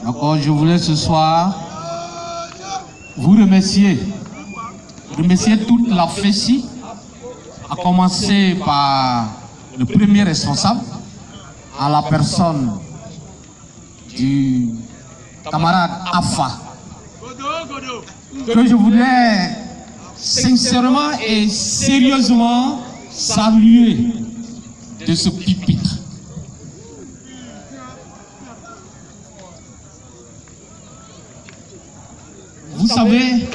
D'accord, je voulais ce soir vous remercier toute la FESI, à commencer par le premier responsable, à la personne du camarade Afa, que je voudrais sincèrement et sérieusement saluer de ce pupitre. Vous savez,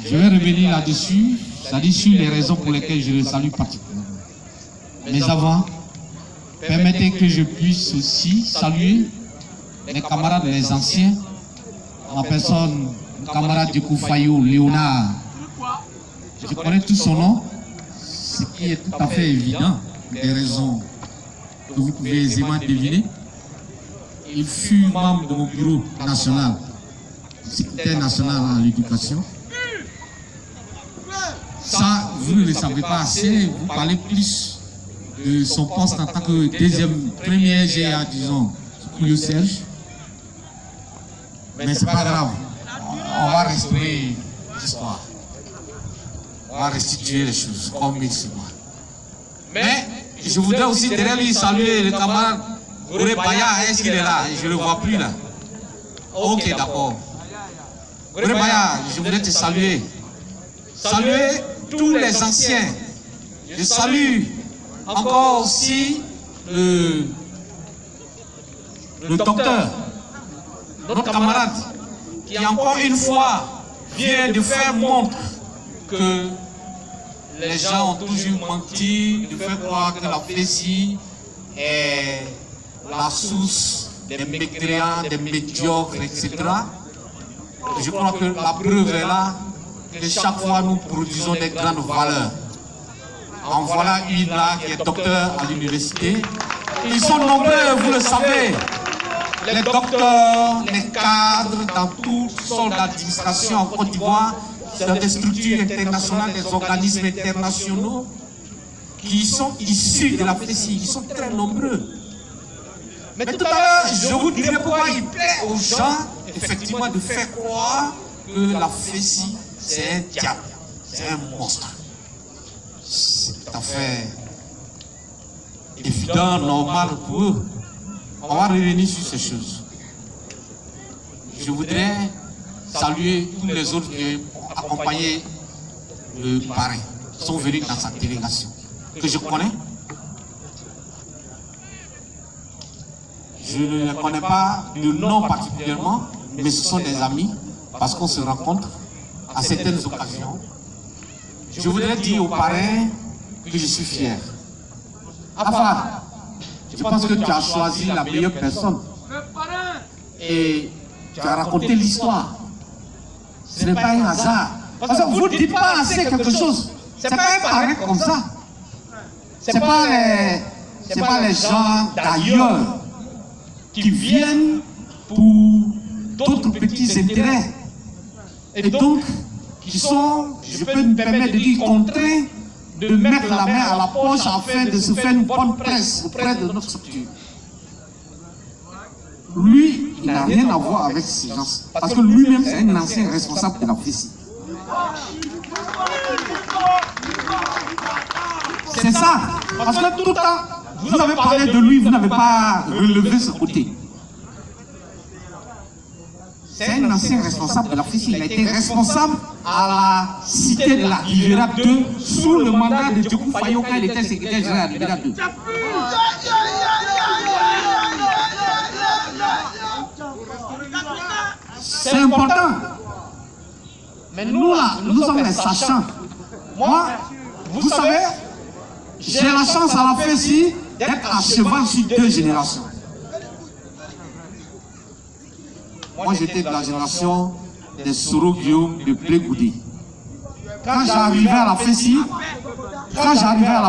je vais revenir là-dessus, c'est-à-dire sur les raisons pour lesquelles je le salue particulièrement. Mais avant, permettez que je puisse aussi saluer les camarades, les anciens, en personne, le camarade du Koufayo, Léonard. Je connais tout son nom, ce qui est tout à fait évident, des raisons que vous pouvez aisément deviner. Il fut membre de mon bureau national, secrétaire national à l'éducation. Ça, vous ne le savez pas assez, vous parlez plus de son poste en tant que premier GA, disons, Koulio Serge. Mais c'est pas grave, on va restaurer l'histoire. On va restituer les choses comme il se doit. Mais je voudrais aussi derrière lui saluer le camarade Goré Baya. Est-ce qu'il est là? Je ne le vois plus là. Ok, d'accord. Goré Baya, je voudrais te saluer. Saluer tous les anciens. Je salue encore aussi le docteur, notre camarade, qui encore une fois vient de faire montre que les gens ont toujours menti, de faire croire que la FESI est la source des mécréants, des médiocres, etc. Je crois que la preuve est là, que chaque fois nous produisons des grandes valeurs. En voilà une là qui est docteur à l'université. Ils sont nombreux, vous le savez. Les docteurs, les cadres dans toutes sortes d'administrations en Côte d'Ivoire, dans des structures internationales, des organismes internationaux qui sont issus de la FESI, ils sont très nombreux. Mais tout à l'heure, je vous dirai pourquoi il plaît aux gens, effectivement, de faire croire que la FESI, c'est un diable, c'est un monstre. C'est tout à fait évident, normal pour eux. On va revenir sur ces choses. Je voudrais saluer tous les autres qui ont accompagné le parrain, qui sont venus dans sa délégation, que je connais. Je ne les connais pas de nom particulièrement, mais ce sont des amis, parce qu'on se rencontre à certaines occasions. Je voudrais dire au parrain que je suis fier. Afa, je pense que tu as choisi la meilleure personne. Et tu as raconté l'histoire. Ce n'est pas un hasard. Parce que vous ne dites pas assez quelque chose. Ce n'est pas un parrain comme ça. Ce n'est pas les gens d'ailleurs qui viennent pour d'autres petits intérêts. Et donc, qui sont, je peux me permettre de dire, contraints de mettre la main à la poche afin de se faire une bonne presse auprès de notre structure. Lui, il n'a rien à voir avec ces gens. Parce que lui-même, c'est un ancien responsable de la FESI. C'est ça. Parce que tout le temps, vous avez parlé de lui, vous n'avez pas relevé ce côté. C'est un ancien responsable de la FESI. Il a été responsable à la cité de la Rivera 2 sous le mandat de Djokou Fayo quand il était secrétaire général de la Rivera 2. C'est important. Mais nous là, nous sommes les sachants. Moi, vous savez, j'ai la chance à la FESI d'être à cheval sur 2 générations. Moi, j'étais de la génération des Soro Guillaume de Blégoudé. Quand j'arrivais à la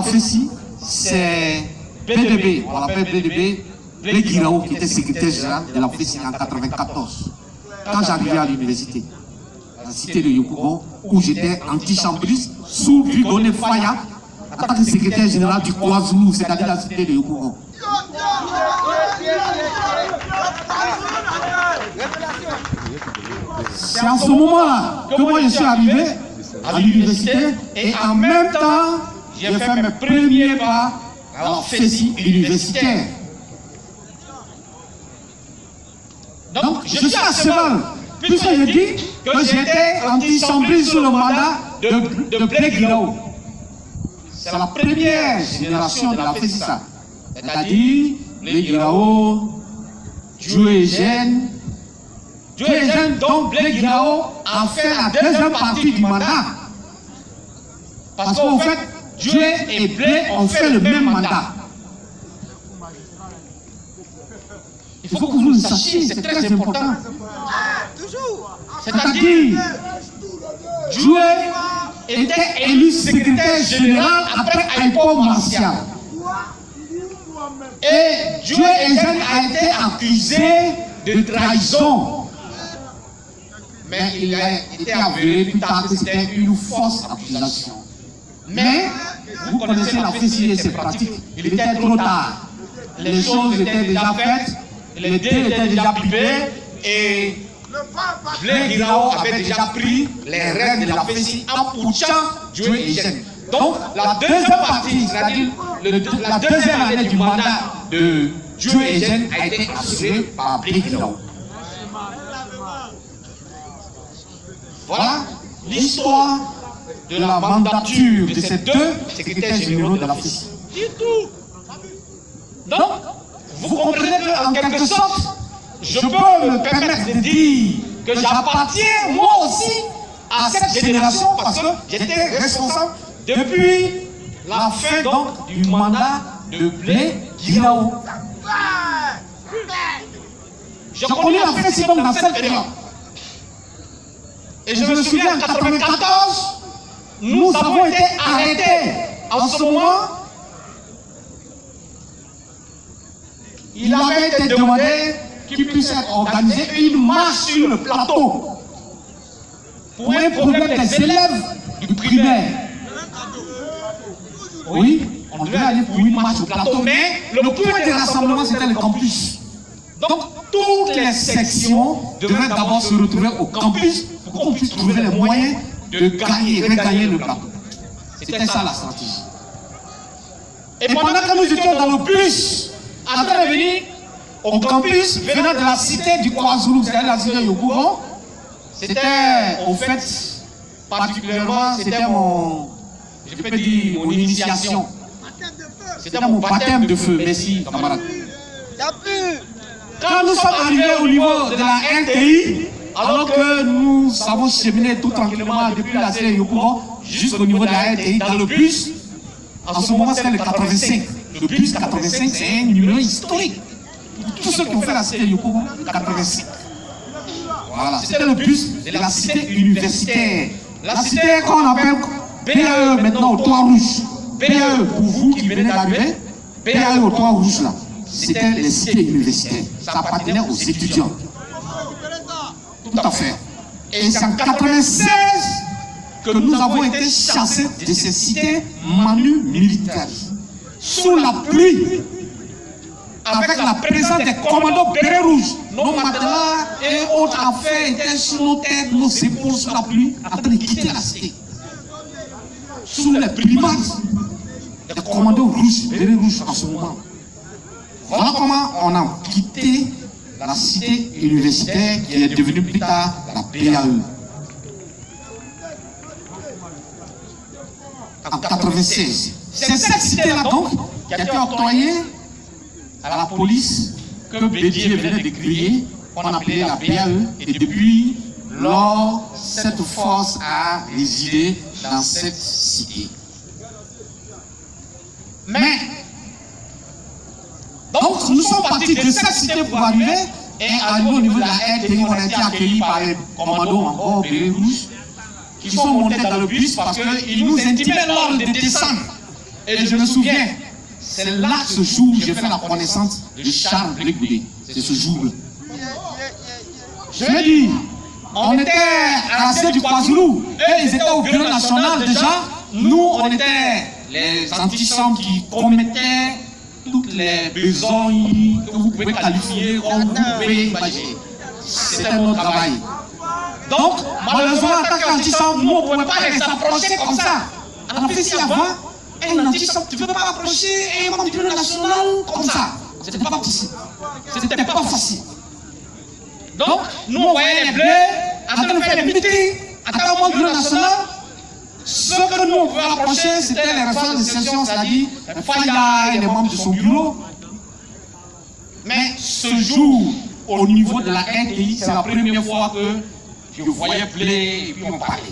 FESI, c'est BDB, on l'appelle BDB, Blé Guirao, qui était secrétaire général de la FESI en 1994. Quand j'arrivais à l'université, la cité de Yopougon, où j'étais antichambriste, sous Dugone Faya, en tant que secrétaire général du KwaZulu, c'est-à-dire la cité de Yopougon. C'est en ce moment-là que moi je suis arrivé à l'université et en même temps, j'ai fait mes premiers pas à la FESI universitaire. Donc, je suis à cheval, puisque je dis que j'étais anti-chambriste sous le mandat de Blé Guiraud. C'est la première génération de la FESI, c'est-à-dire Blé Guiraud, Joe Eugène, donc Blé Guiraud a fait la deuxième partie du mandat. Parce qu'en fait, Joe et Blé ont fait le même mandat. Il faut que vous le sachiez, c'est très important. C'est-à-dire, Joe était élu secrétaire général après Aïpo Martial. Et Joe Eugène a été accusé de trahison. Mais il a été avéré plus tard que c'était une fausse accusation. Mais vous connaissez la FESI et ses pratiques. Il était trop tard. Les choses étaient déjà faites, les dés étaient déjà pipés et Blé Guiraud avait déjà pris les rênes de la FESI en poussant Joe Eugène. Donc la deuxième partie, c'est-à-dire la deuxième année du mandat de Joe Eugène a été assurée par Blé Guiraud. Voilà l'histoire de la mandature de ces deux secrétaires généraux de la FESI. Donc, vous comprenez qu'en quelque sorte, je peux me permettre de dire que j'appartiens moi aussi à cette génération parce que j'étais responsable depuis la fin donc du mandat de Blé Guiraud. J'ai connu la FESI donc dans cette période. Et je me souviens, en 1994, nous avons été arrêtés. En ce moment, il avait été demandé qu'il puisse être organisé une marche sur le plateau pour un problème des élèves du primaire. Oui, on devait aller pour une marche au plateau, mais le point de rassemblement c'était le campus. Donc, toutes les sections devaient d'abord se retrouver au campus pour qu'on puisse trouver les moyens de gagner, regagner le plateau. C'était ça la stratégie. Et pendant que nous étions dans le bus, en train de venir au campus, venant de la cité du KwaZulu, c'est-à-dire la cité Yopougon, c'était au fait, particulièrement, c'était mon, je peux dire, mon initiation. C'était mon baptême de feu. Merci, camarade. Quand nous sommes arrivés au niveau de la RTI, alors que nous avons cheminé tout tranquillement depuis la cité Yopougon jusqu'au niveau de la RTI dans le bus, en ce moment c'était le 85. Le bus 85, c'est un numéro historique. Pour tous ceux qui ont fait la cité Yopougon, 85. Voilà, c'était le bus de la cité universitaire. La cité qu'on appelle BAE maintenant au toit rouge. BAE pour vous qui venez d'arriver, BAE au toit rouge là. C'était les cités universitaires. Ça appartenait aux étudiants. Tout à fait. Et c'est en 1996 que nous avons été chassés de ces cités manu militaires. Sous la pluie, avec la présence des commandos bérets rouges, nos matelas et autres affaires étaient sous nos têtes, nos épaules sous la pluie, en train de quitter la cité. Sous les primates des commandos rouges, bérets rouges en ce moment. Voilà comment on a quitté la cité universitaire qui est devenue plus tard la BAE. En 1996. C'est cette cité-là donc qui a été octroyée à la police que Bédier venait de créer, qu'on appelait la BAE, et depuis lors, cette force a résidé dans cette cité. Mais, donc nous sommes partis de cette cité pour arriver, et arriver au niveau de la RTI, on a été accueillis par les commandos encore bérets rouges, qui sont montés dans le bus parce qu'ils nous intimaient l'ordre de descendre. Et je me souviens, c'est là ce jour où j'ai fait la connaissance de Charles Blé Goudé. C'est ce jour-là. Je veux dire, on était à la cité du KwaZulu, eux ils étaient au bureau national déjà. Nous, on était les anti-champs qui commettaient toutes les besognes que vous pouvez qualifier comme vous pouvez imaginer. C'était notre travail. Donc, malheureusement, en tant qu'anti-sang, nous, on ne pouvait pas les approcher comme ça. En fait, avant, un anti-sang, tu ne peux pas approcher un membre du bureau national comme ça. C'était pas possible. C'était pas facile. Donc, nous, on voyait les bleus en train de faire des meetings à travers le bureau national. Ce que nous, on pouvait approcher, c'était les responsables de session, c'est-à-dire Faya et les membres de son bureau. Mais ce jour, au niveau de la RTI, c'est la première fois que je voyais Blé et puis on parlait.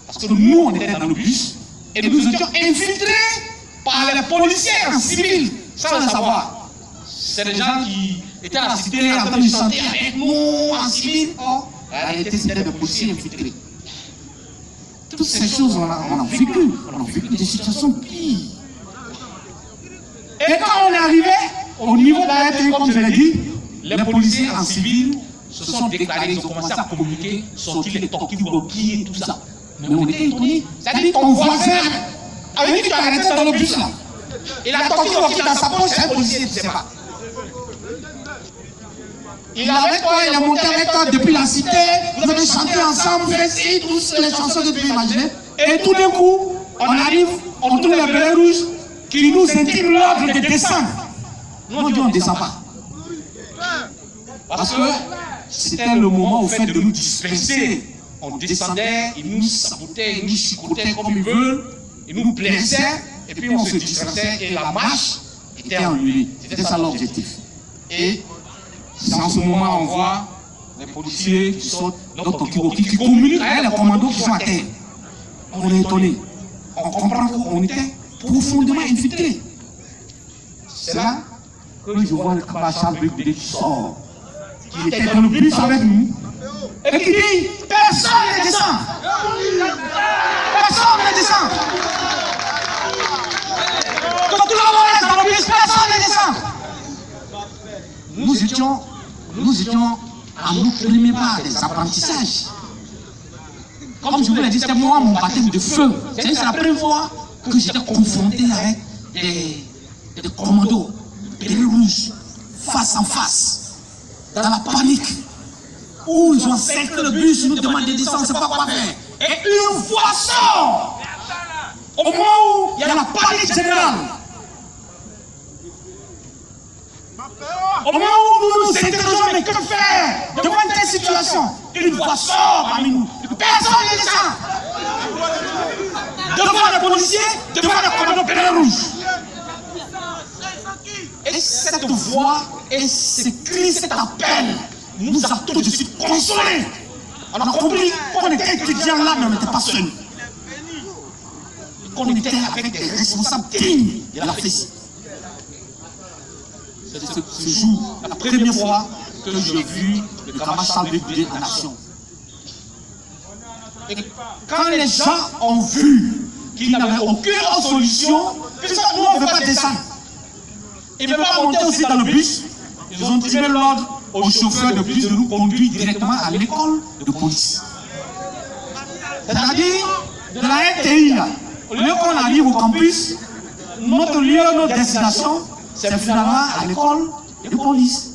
Parce que nous, on était dans le bus et nous étions infiltrés par les policiers en civil, sans le savoir. C'est des gens qui étaient à la cité en train de chanter avec nous en civil. En réalité, c'était des policiers infiltrés. Toutes ces choses, on a vécu. On a vécu des situations pires. Et quand on est arrivé au niveau de la RTI, comme je l'ai dit, les policiers en civil se sont déclarés, ils ont commencé à communiquer, sortir les talkie-walkie et tout ça. Mais on était étonnés. C'est-à-dire ton voisin, avec qui tu as arrêté dans le bus là, il a talkie-walkie dans sa poche, c'est un policier, tu ne sais pas. Il est avec toi, il est monté avec toi depuis la cité, vous avez chanté ensemble, fait toutes les chansons que tu peux imaginer. Et tout d'un coup, on arrive, on trouve les bérets rouges qui nous intiment l'ordre de descendre. Nous, on dit on ne descend pas. Parce que c'était le moment au fait de nous disperser. On descendait, ils nous sabotaient, ils nous chicotaient comme ils veulent, ils nous blessaient, et puis on se dispersait et la marche était annulée. C'était ça l'objectif. Et c'est en ce moment on voit les policiers qui sortent, qui communiquent avec les commandos qui sont à terre. On est étonné. On comprend qu'on était profondément infiltrés. C'est là que je vois le camarade Charles Bégué qui sort, qui était dans le bus avec nous, et qui dit personne ne descend. Personne ne descend. Que tout le monde reste dans le bus, personne ne descend. Nous étions à nos premiers pas des apprentissages. Comme je vous l'ai dit, c'était moi mon baptême de feu. C'est la première fois que j'étais confronté avec des commandos, des rouges, face en face, dans la panique, où ils ont cerclé le bus, ils nous demandent de descendre, on ne sait pas quoi faire. Et une voix sort, au moment où il y a la panique générale. Au moment où nous nous interrogeons, mais que faire devant une telle situation? Une voix sort parmi nous. Personne ne descend. Devant les policiers, devant les commandos bérets rouges. Et cette voix et ce cri, cet appel, nous a tout de suite consolés. On a compris qu'on était étudiants là, mais on n'était pas seuls. Qu'on était avec des responsables dignes de la FESI. C'est ce jour, la première fois que j'ai vu le camarade Charles Bégué en action. Et quand les gens ont vu qu'ils n'avaient aucune autre solution, puisque nous on ne veut pas descendre, ils ne veulent pas monter aussi dans le bus, ils ont tiré l'ordre au chauffeur de bus de nous conduire directement à l'école de police. C'est-à-dire, de la RTI, au lieu qu'on arrive au campus, notre lieu, notre destination, c'est finalement à l'école de police.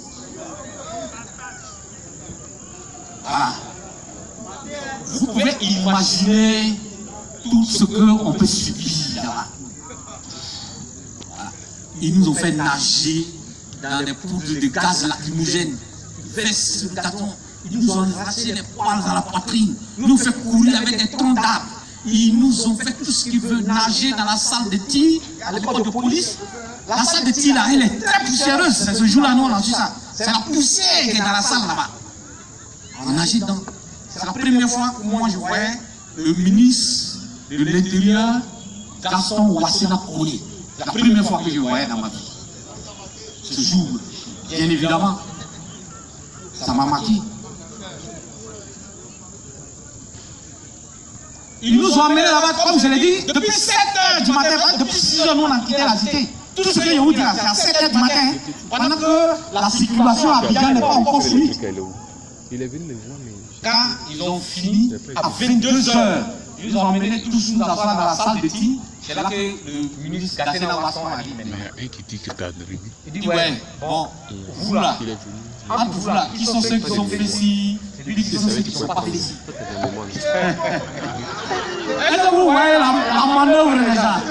Voilà. Vous pouvez imaginer tout ce qu'on peut subir là-bas. Voilà. Ils nous ont fait nager dans des poudres de gaz lacrymogènes, vestes sur le carton. Ils nous ont arraché les poils dans la poitrine. Ils nous ont fait courir avec des troncs d'arbres. Ils nous ont fait tout ce qu'ils veulent, nager dans la salle de tir à l'école de police. La salle de tir là, elle est très poussiéreuse. C'est ce jour-là, nous on a vu ça. C'est la poussière qui est dans la salle là-bas. On nageait dedans. C'est la première fois que moi je voyais le ministre de l'Intérieur, Gaston Ouassena Koné. C'est la première fois que je voyais dans ma vie. Ce jour, bien évidemment, ça m'a marqué. Ils nous ont amenés là-bas, comme je l'ai dit, depuis 7 h du matin, depuis 6 h nous on a quitté la cité. Tout ce que je vous dis là, c'est à 7 h du matin, pendant que la circulation à Abidjan n'est pas encore finie. Quand ils ont fini, à 22 h, ils nous ont emmenés tous nous asseoir dans la salle de tir. C'est là que le ministre Gatena Ouassana a dit maintenant. Il dit ouais, bon, vous là, entre vous là, qui sont ceux qui ont fait ci, Les bébés qui sont ceux qui ne sont pas félicis. Est-ce que vous voyez la manœuvre déjà?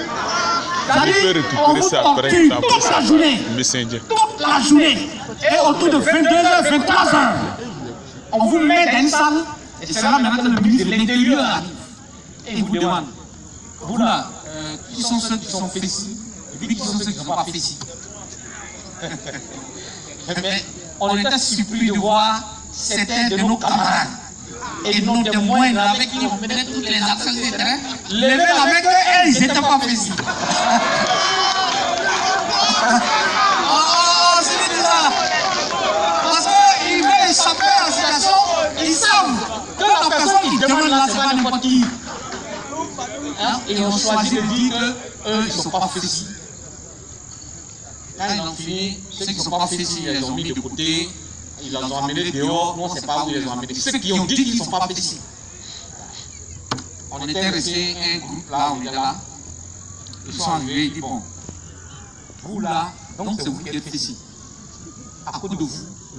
C'est-à-dire, on vous torture toute la journée. Toute la journée. Et autour de 22h, 23h. On vous met dans une salle. Et c'est là maintenant que le ministre de l'Intérieur arrive. Et il vous demande, vous là, qui sont ceux qui sont félicis, et puis qui sont ceux qui ne sont pas félicis. Mais on était surpris de voir certains de nos camarades et nos témoins avec qui on menait toutes les actions de terrain, lever la main et ils n'étaient pas félicis. Oh, c'est bizarre. Parce qu'ils veulent échapper à la situation, ils savent que la personne qui demande là, c'est pas n'importe qui. Hein? Et on choisit de dire qu'eux, ils ne sont pas félicis. Quand ils ont fini, ceux qui ne sont pas félicis, ils les ont mis de côté, ils les ont amenés dehors, nous on ne sait pas où ils les ont amenés. Ceux qui ont dit qu'ils ne sont pas félicis. On était resté un groupe là, on était là. Ils sont arrivés, ils disent bon, vous là, donc c'est vous qui êtes félicis. À côté de vous,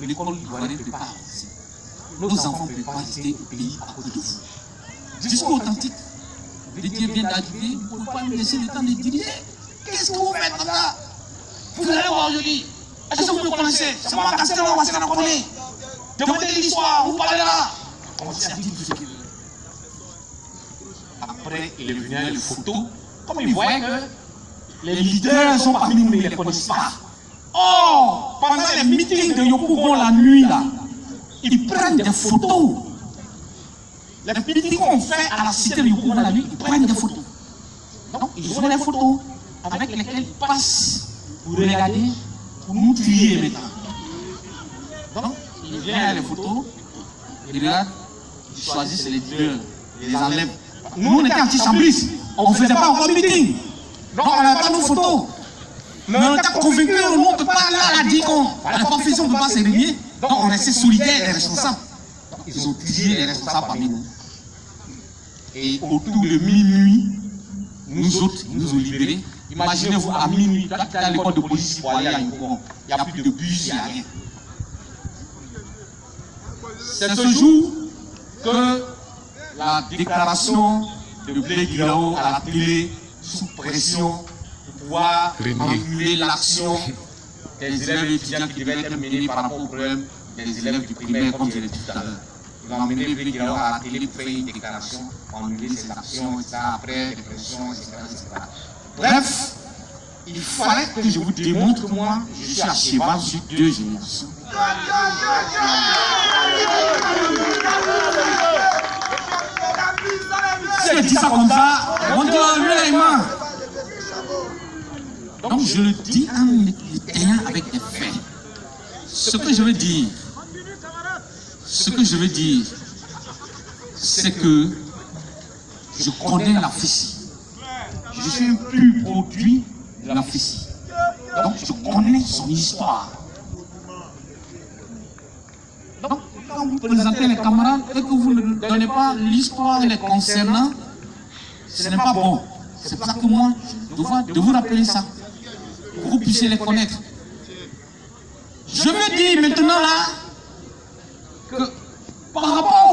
l'école ivoirienne ne peut pas avancer. Nos enfants ne peuvent pas rester au pays à côté de vous. Discours authentique. Le Dieu vient d'arriver, vous ne pouvez pas nous laisser le temps de diriger. Qu'est-ce que vous faites là? Vous allez voir aujourd'hui. Est-ce que vous me connaissez? C'est moi Castel, on va se connaître. Demandez l'histoire, vous parlez là. On s'est dit tout ce qu'il veut. Après, il est venu avec les photos. Comme il voyait que les leaders sont parmi nous, mais ils ne les connaissent pas. Oh, pendant les meetings de Yopougon la nuit là, ils prennent des photos. Les meetings qu'on fait à la cité de Yopougon la nuit, ils prennent des photos. Donc, ils ont des photos avec lesquelles ils passent pour regarder, pour nous tuer maintenant. Donc, il vient avec les photos, il regarde, il choisit les leaders, il les enlève. Nous, on était anti-chambristes, on ne faisait pas encore meeting. Donc, on n'avait pas nos photos. Mais on était convaincus, on ne peut pas là, dit qu'on n'a pas fait ça, on ne peut pas se réunir. Donc, on restait solidaires des responsables. Ils ont tué les responsables parmi nous. Et autour de minuit, nous autres, ils nous ont libérés. Imaginez-vous, à minuit, quand tu es à l'école de police pour aller à Yopougon, il n'y a plus de bus, il n'y a rien. C'est ce jour que la déclaration de Blé Guiraud à la télé, sous pression, pour pouvoir annuler l'action des élèves et étudiants qui devaient être menés par rapport au problème des élèves du primaire, comme je l'ai dit tout à l'heure. Ils ont amené Blé Guiraud à la télé pour faire une déclaration, pour annuler ces actions, etc. Après, les pressions, etc. Bref, il fallait que je vous démontre que moi, je suis à cheval sur 2 générations. Si je dis ça comme ça, on dit lui là. Donc je le dis en l'étayant avec des faits. Ce que je veux dire, c'est que je connais la Fessi. Je suis un pur produit de la Fessi. Donc je connais son histoire. Donc quand vous présentez les camarades et que vous ne donnez pas l'histoire les concernant, ce n'est pas bon. C'est pour ça que moi, je dois vous rappeler ça. Pour que vous puissiez les connaître. Je veux dire maintenant là que par rapport